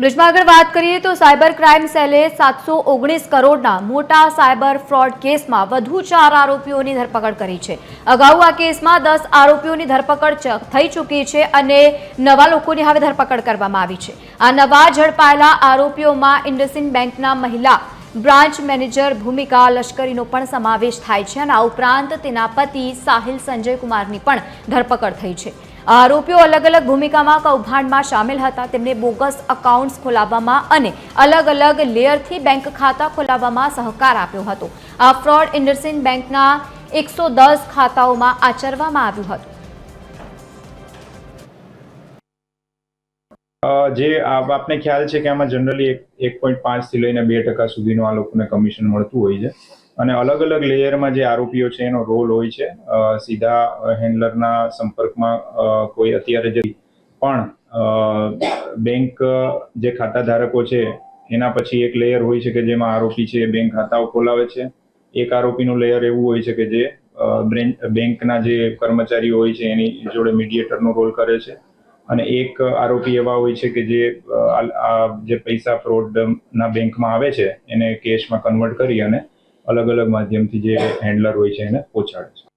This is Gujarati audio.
બ્રિજમાં આગળ વાત કરીએ તો સાયબર ક્રાઇમ સેલે 719 કરોડના મોટા સાયબર ફ્રોડ કેસમાં વધુ 4 આરોપીઓની ધરપકડ કરી છે। અગાઉ આ કેસમાં 10 આરોપીઓની ધરપકડ થઈ ચૂકી છે અને નવા લોકોની હવે ધરપકડ કરવામાં આવી છે। આ નવા ઝડપાયેલા આરોપીઓમાં ઇન્ડસઇન્ડ બેંકના મહિલા બ્રાન્ચ મેનેજર ભૂમિકા લશ્કરીનો પણ સમાવેશ થાય છે અને આ ઉપરાંત તેના પતિ સાહિલ સંજય કુમારની પણ ધરપકડ થઈ છે। આરોપીઓ અલગ અલગ ભૂમિકામાં કૌભાંડમાં સામેલ હતા। તેમને બોગસ અકાઉન્ટ્સ ખોલાવવામાં અને અલગ અલગ લેયરથી બેંક ખાતા ખોલાવવામાં સહકાર આપ્યો હતો। આ ફ્રોડ ઇન્ડસઇન્ડ બેંકના 110 ખાતાઓમાં આચરવામાં આવ્યું હતું। જે આપને ખ્યાલ છે કે આમાં જનરલી 1.5 થી લઈને 2% સુધીનું આ લોકોને કમિશન મળતું હોય છે અને અલગ અલગ લેયરમાં જે આરોપીઓ છે એનો રોલ હોય છે। સીધા હેન્ડલરના સંપર્કમાં કોઈ અત્યારે જે પણ બેંક જે ખાતા ધારકો છે એના પછી એક લેયર હોય છે કે જેમાં આરોપી છે બેંક ખાતાઓ ખોલાવે છે। એક આરોપીનું લેયર એવું હોય છે કે જે બેંકના જે કર્મચારીઓ હોય છે એની જોડે મીડિયેટરનો રોલ કરે છે અને એક આરોપી એવા હોય છે કે જે પૈસા ફ્રોડના બેંકમાં આવે છે એને કેશમાં કન્વર્ટ કરી અને અલગ અલગ માધ્યમથી જે હેન્ડલર હોય છે એને પહોંચાડે છે।